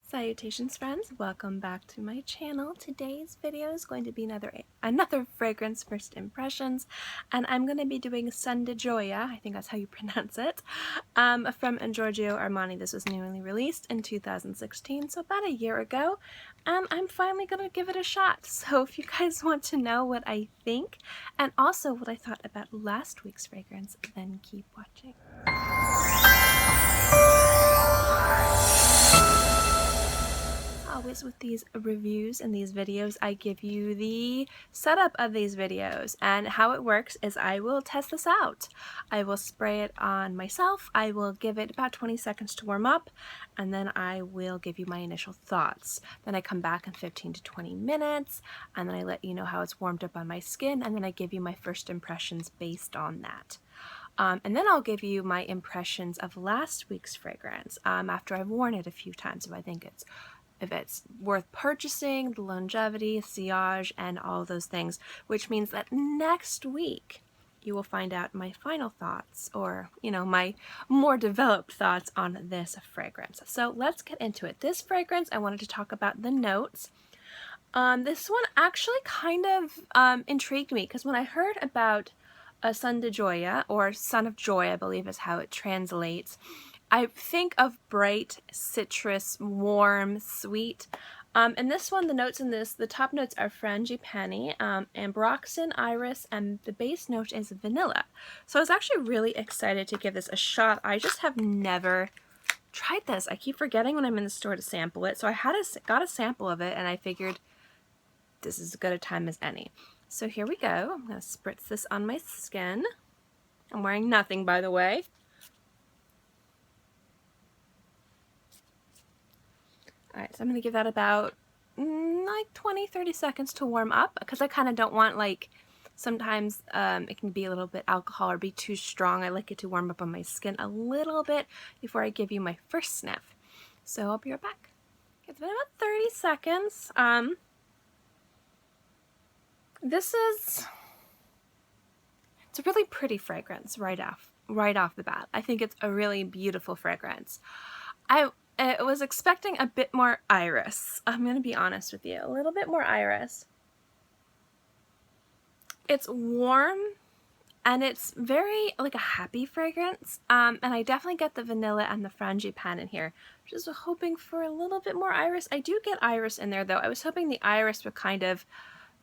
Salutations friends, welcome back to my channel. Today's video is going to be another fragrance first impressions, and I'm going to be doing Sun de Gioia, I think that's how you pronounce it, from Giorgio Armani. This was newly released in 2016, so about a year ago, and I'm finally going to give it a shot. So if you guys want to know what I think, and also what I thought about last week's fragrance, then keep watching. Always with these reviews and these videos, I give you the setup of these videos, and how it works is I will test this out. I will spray it on myself, I will give it about 20 seconds to warm up, and then I will give you my initial thoughts. Then I come back in 15 to 20 minutes, and then I let you know how it's warmed up on my skin, and then I give you my first impressions based on that. And then I'll give you my impressions of last week's fragrance after I've worn it a few times, if it's worth purchasing, the longevity, sillage, and all those things, which means that next week you will find out my final thoughts, or, you know, my more developed thoughts on this fragrance. So let's get into it. This fragrance, I wanted to talk about the notes. This one actually kind of intrigued me, because when I heard about Sun de Gioia, or Son of Joy, I believe is how it translates, I think of bright, citrus, warm, sweet. And this one, the notes in this, the top notes are Frangipani, Ambroxan, iris, and the base note is vanilla. So I was actually really excited to give this a shot. I just have never tried this. I keep forgetting when I'm in the store to sample it. So I got a sample of it, and I figured this is as good a time as any. So here we go. I'm going to spritz this on my skin. I'm wearing nothing, by the way. Alright, so I'm going to give that about like 20-30 seconds to warm up, because I kind of don't want, like, sometimes it can be a little bit alcohol or be too strong. I like it to warm up on my skin a little bit before I give you my first sniff. So I'll be right back. It's been about 30 seconds. It's a really pretty fragrance right off the bat. I think it's a really beautiful fragrance. I was expecting a bit more iris. I'm going to be honest with you. A little bit more iris. It's warm, and it's very, like, a happy fragrance. And I definitely get the vanilla and the frangipani in here. Just hoping for a little bit more iris. I do get iris in there, though. I was hoping the iris would kind of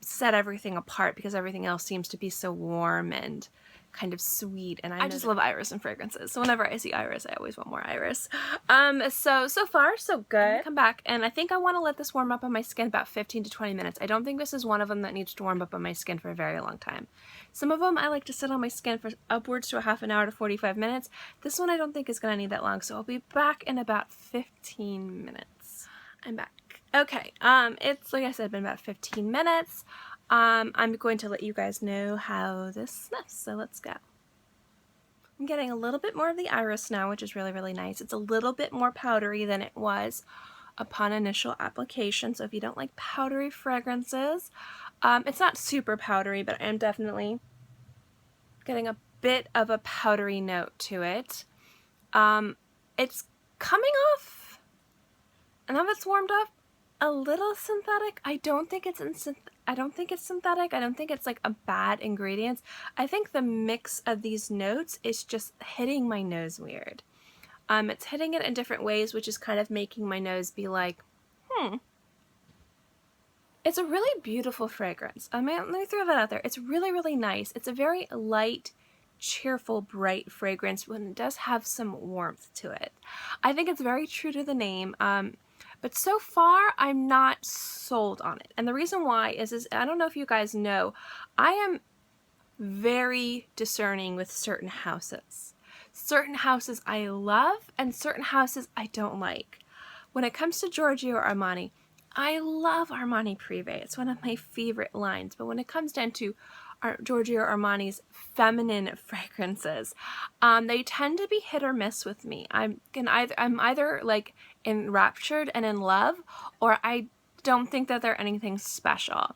set everything apart, because everything else seems to be so warm and kind of sweet, and I just love iris and fragrances, so whenever I see iris I always want more iris. So far so good. Come back, and I think I want to let this warm up on my skin about 15 to 20 minutes. I don't think this is one of them that needs to warm up on my skin for a very long time. Some of them I like to sit on my skin for upwards to a half an hour to 45 minutes. This one I don't think is going to need that long, so I'll be back in about 15 minutes. I'm back. Okay, it's, like I said, been about 15 minutes. I'm going to let you guys know how this sniffs, so let's go. I'm getting a little bit more of the iris now, which is really, really nice. It's a little bit more powdery than it was upon initial application, so if you don't like powdery fragrances, it's not super powdery, but I am definitely getting a bit of a powdery note to it. It's coming off, and now it's warmed up, a little synthetic. I don't think it's synthetic. I don't think it's like a bad ingredient. I think the mix of these notes is just hitting my nose weird. It's hitting it in different ways, which is kind of making my nose be like, It's a really beautiful fragrance. Let me throw that out there. It's really, really nice. It's a very light, cheerful, bright fragrance when it does have some warmth to it. I think it's very true to the name. But so far, I'm not sold on it. And the reason why is I don't know if you guys know, I am very discerning with certain houses. Certain houses I love, and certain houses I don't like. When it comes to Giorgio Armani, I love Armani Privé. It's one of my favorite lines. But when it comes down to Giorgio Armani's feminine fragrances, they tend to be hit or miss with me. I'm either like enraptured and in love, or I don't think that they're anything special.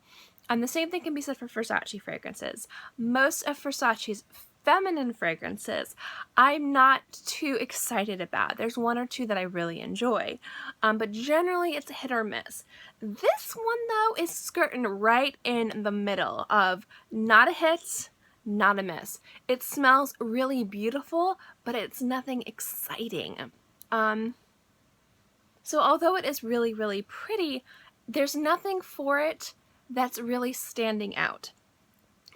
And the same thing can be said for Versace fragrances. Most of Versace's feminine fragrances, I'm not too excited about. There's one or two that I really enjoy, but generally it's a hit or miss. This one, though, is skirting right in the middle of not a hit, not a miss. It smells really beautiful, but it's nothing exciting. So although it is really, really pretty, there's nothing for it that's really standing out.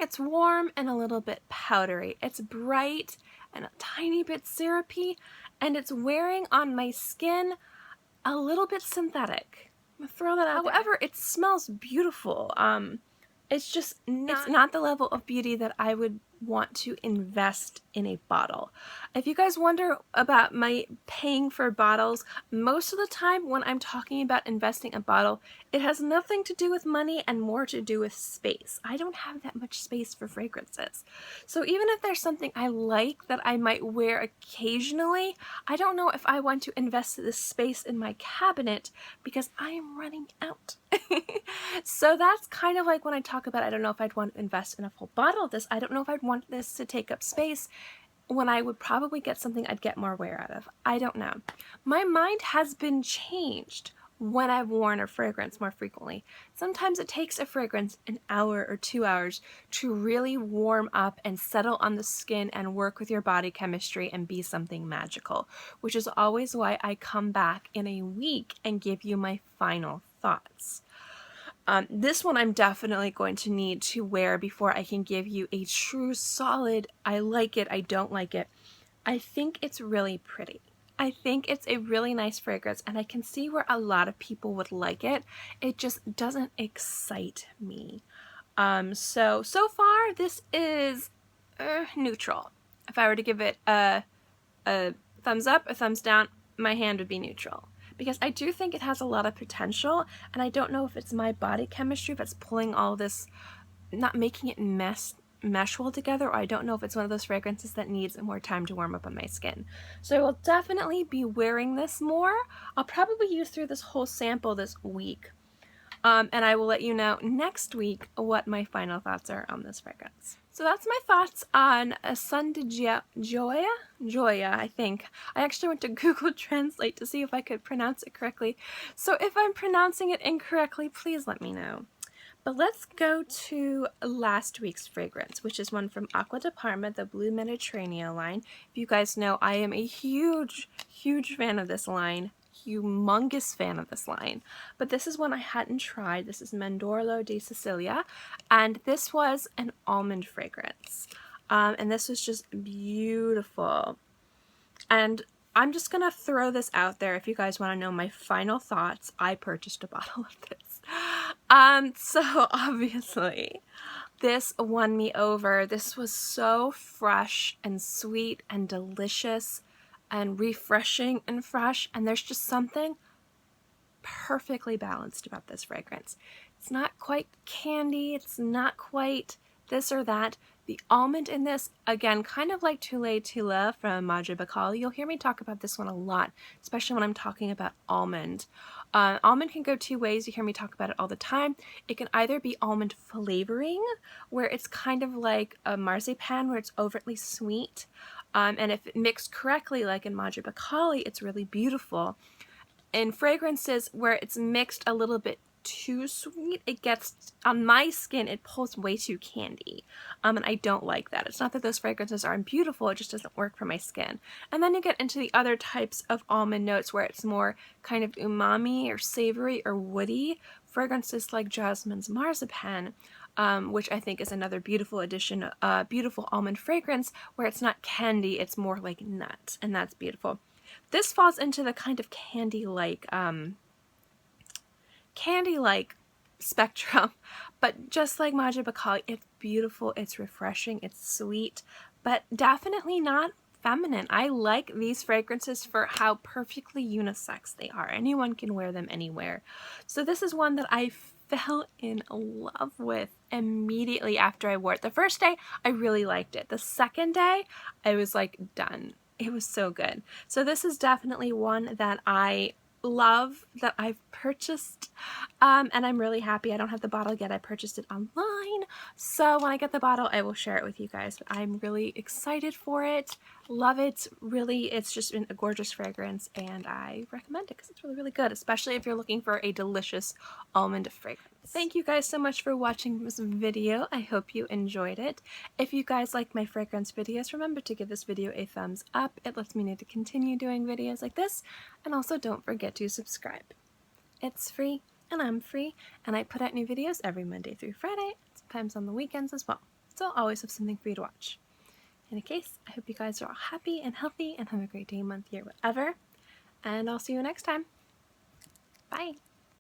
It's warm and a little bit powdery. It's bright and a tiny bit syrupy, and it's wearing on my skin a little bit synthetic. I'm gonna throw that out. However, it smells beautiful. It's just it's not the level of beauty that I would want to invest in a bottle. If you guys wonder about my paying for bottles, most of the time when I'm talking about investing a bottle, it has nothing to do with money and more to do with space. I don't have that much space for fragrances. So even if there's something I like that I might wear occasionally, I don't know if I want to invest this space in my cabinet because I am running out. So that's kind of like when I talk about, I don't know if I'd want to invest in a full bottle of this. I don't know if I'd want this to take up space when I would probably get something I'd get more wear out of. I don't know. My mind has been changed when I've worn a fragrance more frequently. Sometimes it takes a fragrance an hour or 2 hours to really warm up and settle on the skin and work with your body chemistry and be something magical, which is always why I come back in a week and give you my final thoughts. This one I'm definitely going to need to wear before I can give you a true solid, I like it, I don't like it. I think it's really pretty. I think it's a really nice fragrance, and I can see where a lot of people would like it. It just doesn't excite me. So far this is neutral. If I were to give it a thumbs up, a thumbs down, my hand would be neutral. Because I do think it has a lot of potential, and I don't know if it's my body chemistry that's pulling all this, not making it mesh well together, or I don't know if it's one of those fragrances that needs more time to warm up on my skin. So I will definitely be wearing this more. I'll probably use through this whole sample this week. And I will let you know next week what my final thoughts are on this fragrance. So that's my thoughts on a Sun de Gioia? Gioia, I think. I actually went to Google Translate to see if I could pronounce it correctly. So if I'm pronouncing it incorrectly, please let me know. But let's go to last week's fragrance, which is one from Acqua de Parma, the Blue Mediterranean line. If you guys know, I am a huge, huge fan of this line. Humongous fan of this line, but this is one I hadn't tried. This is Mandorlo di Sicilia, and this was an almond fragrance, and this was just beautiful. And I'm just gonna throw this out there. If you guys want to know my final thoughts, I purchased a bottle of this. So obviously this won me over. This was so fresh and sweet and delicious and refreshing and fresh, and there's just something perfectly balanced about this fragrance. It's not quite candy, it's not quite this or that. The almond in this, again, kind of like Tulaytulah from Majda Bekkali. You'll hear me talk about this one a lot, especially when I'm talking about almond. Almond can go two ways. You hear me talk about it all the time. It can either be almond flavoring, where it's kind of like a marzipan, where it's overtly sweet. And if it mixed correctly, like in Majda Bekkali, it's really beautiful. In fragrances where it's mixed a little bit too sweet, it gets, on my skin, it pulls way too candy. And I don't like that. It's not that those fragrances aren't beautiful, it just doesn't work for my skin. And then you get into the other types of almond notes where it's more kind of umami or savory or woody. Fragrances like Jasmine's Marzipan, which I think is another beautiful addition, beautiful almond fragrance where it's not candy, it's more like nut, and that's beautiful. This falls into the kind of candy-like spectrum, but just like Majda Bekkali, it's beautiful, it's refreshing, it's sweet, but definitely not feminine. I like these fragrances for how perfectly unisex they are. Anyone can wear them anywhere. So this is one that I fell in love with immediately after I wore it. The first day, I really liked it. The second day, I was like, done. It was so good. So this is definitely one that I love that I've purchased, and I'm really happy. I don't have the bottle yet. I purchased it online, so when I get the bottle I will share it with you guys, but I'm really excited for it. Love it. Really, it's just been a gorgeous fragrance, and I recommend it because it's really, really good, especially if you're looking for a delicious almond fragrance. Thank you guys so much for watching this video. I hope you enjoyed it. If you guys like my fragrance videos, remember to give this video a thumbs up. It lets me know to continue doing videos like this, and also don't forget to subscribe. It's free, and I'm free, and I put out new videos every Monday through Friday, sometimes on the weekends as well, so I'll always have something for you to watch. In any case, I hope you guys are all happy and healthy and have a great day, month, year, whatever, and I'll see you next time. Bye!